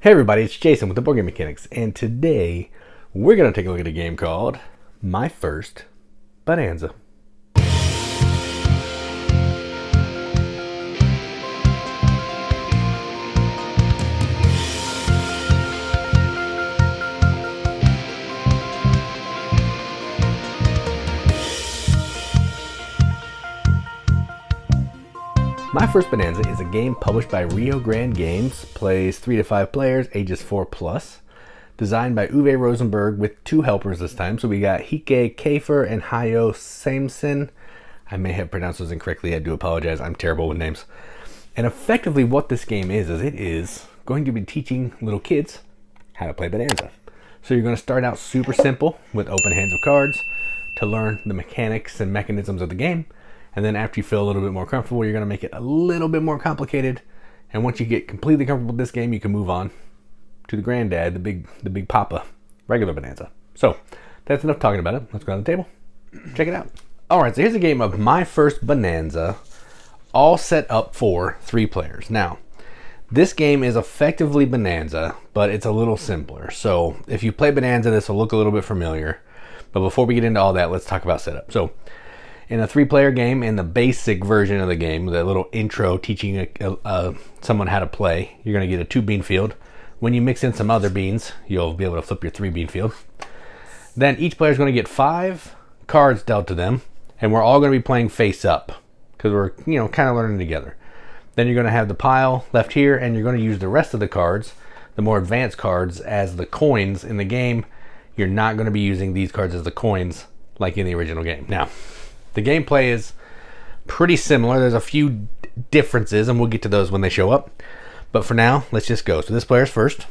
Hey everybody, it's Jason with the Boardgame Mechanics, and today we're going to take a look at a game called My First Bonanza. My First Bonanza is a game published by Rio Grande Games, plays 3 to 5 players, ages 4+, designed by Uwe Rosenberg with 2 helpers this time. So we got Hike Kafer and Hayo Samson. I may have pronounced those incorrectly, I do apologize, I'm terrible with names. And effectively what this game is it is going to be teaching little kids how to play Bonanza. So you're going to start out super simple with open hands of cards to learn the mechanics and mechanisms of the game. And then after you feel a little bit more comfortable, you're going to make it a little bit more complicated. And once you get completely comfortable with this game, you can move on to the granddad, the big papa, regular Bonanza. So that's enough talking about it. Let's go on the table. Check it out. All right, so here's a game of My First Bonanza, all set up for 3 players. Now, this game is effectively Bonanza, but it's a little simpler. So if you play Bonanza, this will look a little bit familiar. But before we get into all that, let's talk about setup. So in a 3-player game, in the basic version of the game, the little intro teaching someone how to play, you're going to get a 2-bean field. When you mix in some other beans, you'll be able to flip your 3-bean field. Then each player is going to get 5 cards dealt to them, and we're all going to be playing face up because we're kind of learning together. Then you're going to have the pile left here, and you're going to use the rest of the cards, the more advanced cards, as the coins in the game. You're not going to be using these cards as the coins like in the original game. Now, the gameplay is pretty similar. There's a few differences, and we'll get to those when they show up. But for now, let's just go. So this player's first.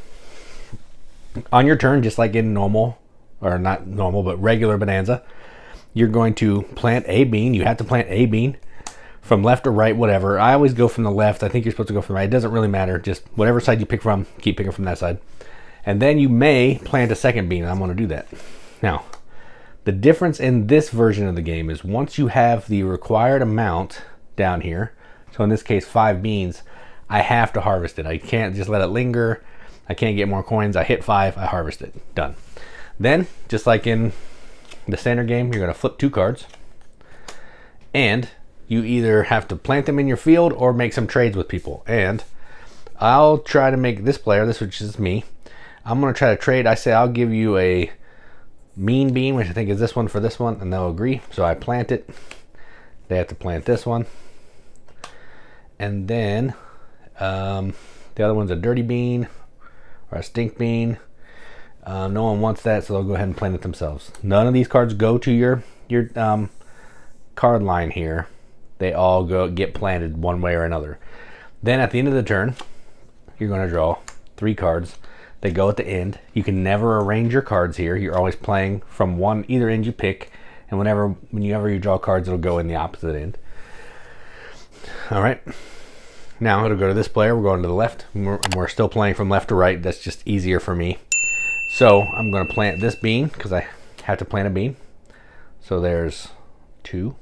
On your turn, just like in normal, or not normal, but regular Bonanza, you're going to plant a bean. You have to plant a bean from left or right, whatever. I always go from the left. I think you're supposed to go from the right. It doesn't really matter. Just whatever side you pick from, keep picking from that side. And then you may plant a second bean, and I'm going to do that. Now, the difference in this version of the game is once you have the required amount down here, so in this case 5 beans, I have to harvest it. I can't just let it linger. I can't get more coins. I hit 5, I harvest it. Done. Then, just like in the standard game, you're going to flip 2 cards. And you either have to plant them in your field or make some trades with people. And I'll try to make this player, which is me, I'm going to try to trade. I say I'll give you a mean bean, which I think is this one for this one, and they'll agree. So I plant it. They have to plant this one. And then the other one's a dirty bean or a stink bean. No one wants that, so they'll go ahead and plant it themselves. None of these cards go to your card line here. They all get planted one way or another. Then at the end of the turn, you're going to draw 3 cards. They go at the end. You can never arrange your cards here. You're always playing from either end you pick, and whenever you draw cards, it'll go in the opposite end. All right. Now it'll go to this player. We're going to the left. We're still playing from left to right. That's just easier for me. So I'm going to plant this bean because I have to plant a bean. So there's 2.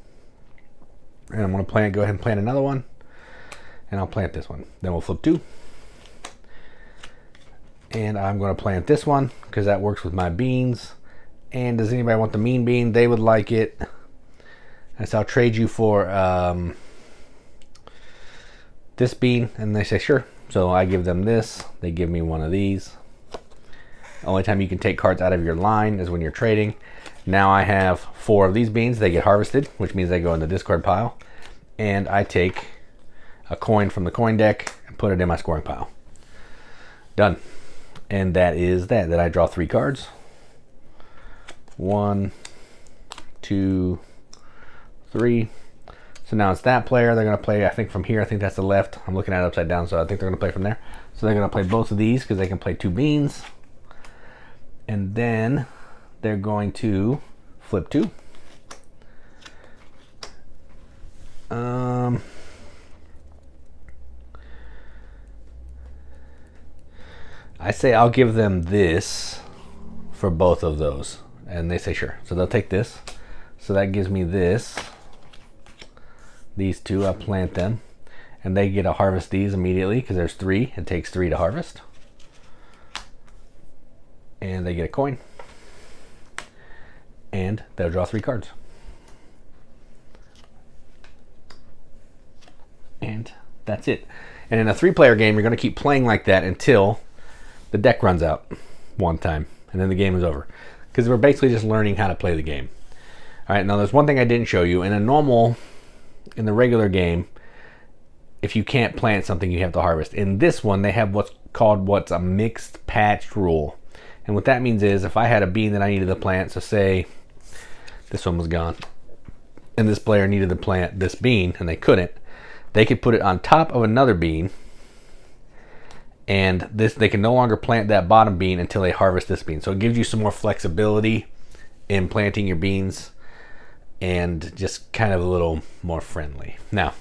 And I'm going to go ahead and plant another one. And I'll plant this one. Then we'll flip 2. And I'm going to plant this one because that works with my beans. And does anybody want the mean bean? They would like it. And so I'll trade you for this bean. And they say, sure. So I give them this. They give me one of these. The only time you can take cards out of your line is when you're trading. Now I have 4 of these beans. They get harvested, which means they go in the discard pile. And I take a coin from the coin deck and put it in my scoring pile. Done. And that is that. That I draw 3 cards. 1, 2, 3. So now it's that player. They're going to play, I think, from here. I think that's the left. I'm looking at it upside down, so I think they're going to play from there. So they're going to play both of these because they can play 2 beans. And then they're going to flip 2. I say I'll give them this for both of those. And they say sure. So they'll take this. So that gives me this. These 2, I plant them. And they get to harvest these immediately because there's 3. It takes 3 to harvest. and they get a coin, and they'll draw 3 cards. And that's it. And in a 3-player game, you're going to keep playing like that until the deck runs out one time, and then the game is over. Because we're basically just learning how to play the game. All right, now there's one thing I didn't show you. In the regular game, if you can't plant something, you have to harvest. In this one, they have what's a mixed patched rule. And what that means is if I had a bean that I needed to plant, so say this one was gone, and this player needed to plant this bean, and they couldn't, they could put it on top of another bean, and they can no longer plant that bottom bean until they harvest this bean. So it gives you some more flexibility in planting your beans and just kind of a little more friendly. Now,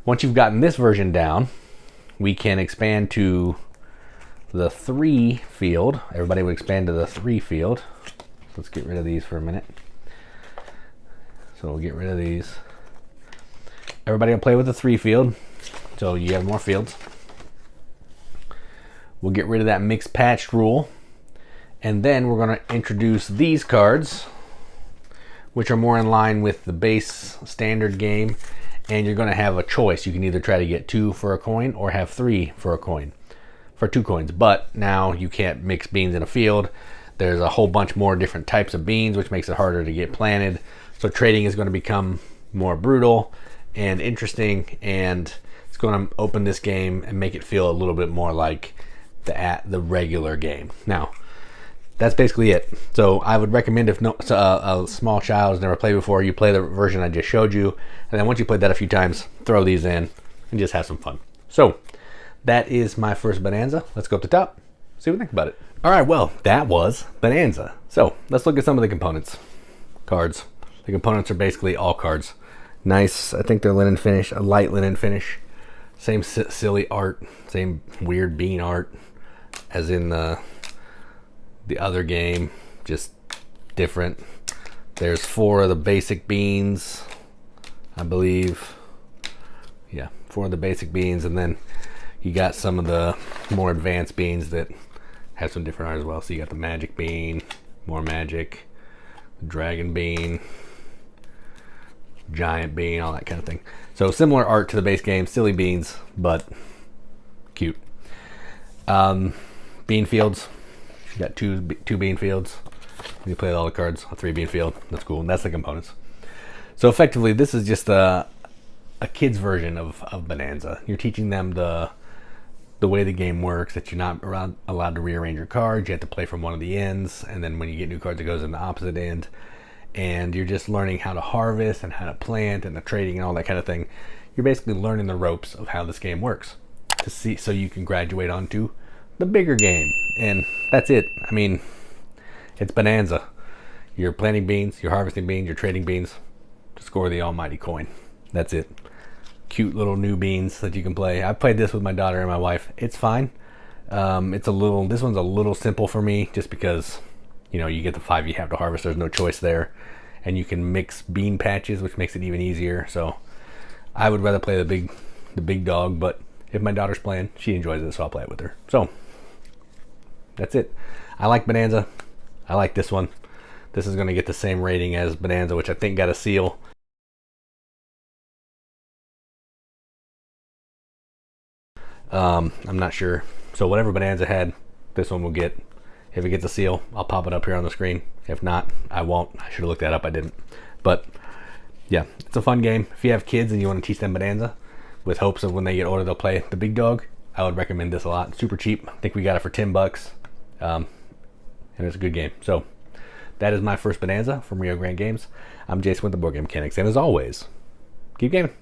once you've gotten this version down, we can expand to the 3 field. Everybody would expand to the 3 field. Let's get rid of these for a minute. So we'll get rid of these. Everybody will play with the 3 field, so you have more fields. We'll get rid of that mixed patched rule, and then we're going to introduce these cards, which are more in line with the base standard game, and you're going to have a choice. You can either try to get 2 for a coin or have 3 for a coin, for 2 coins. But now you can't mix beans in a field. There's a whole bunch more different types of beans, which makes it harder to get planted. So trading is going to become more brutal and interesting, and it's going to open this game and make it feel a little bit more like the regular game. Now, that's basically it. So I would recommend, if a small child has never played before, you play the version I just showed you, and then once you played that a few times, throw these in and just have some fun. So that is my first Bonanza. Let's go up the top, see what we think about it. All right, well, that was Bonanza. So let's look at some of the components. Cards. The components are basically all cards. Nice, I think they're linen finish, a light linen finish. Same silly art, same weird bean art as in the other game, just different. There's 4 of the basic beans, I believe. Yeah, 4 of the basic beans, and then you got some of the more advanced beans that have some different art as well. So you got the magic bean, more magic, dragon bean, giant bean, all that kind of thing. So similar art to the base game, silly beans, but cute. Bean fields, you got two bean fields. You play all the cards, a 3 bean field. That's cool, and that's the components. So effectively, this is just a kid's version of Bonanza. You're teaching them the way the game works, that you're not allowed to rearrange your cards. You have to play from one of the ends, and then when you get new cards, it goes in the opposite end. And you're just learning how to harvest and how to plant and the trading and all that kind of thing. You're basically learning the ropes of how this game works so you can graduate onto the bigger game. And that's it. I mean, it's Bonanza. You're planting beans, you're harvesting beans, you're trading beans to score the almighty coin. That's it. Cute little new beans that you can play. I've played this with my daughter and my wife. It's fine. This one's a little simple for me, just because, you know, you get the 5 you have to harvest. There's no choice there. And you can mix bean patches, which makes it even easier. So I would rather play the big dog, but if my daughter's playing, she enjoys it, so I'll play it with her. So that's it. I like Bonanza. I like this one. This is going to get the same rating as Bonanza, which I think got a seal. I'm not sure. So whatever Bonanza had, this one will get. If it gets a seal, I'll pop it up here on the screen. If not, I won't. I should have looked that up. I didn't. But yeah, it's a fun game. If you have kids and you want to teach them Bonanza with hopes of when they get older they'll play the big dog, I would recommend this a lot. Super cheap. I think we got it for $10. And it's a good game. So that is my first Bonanza from Rio Grande Games. I'm Jason with the Board Game Mechanics. And as always, keep gaming.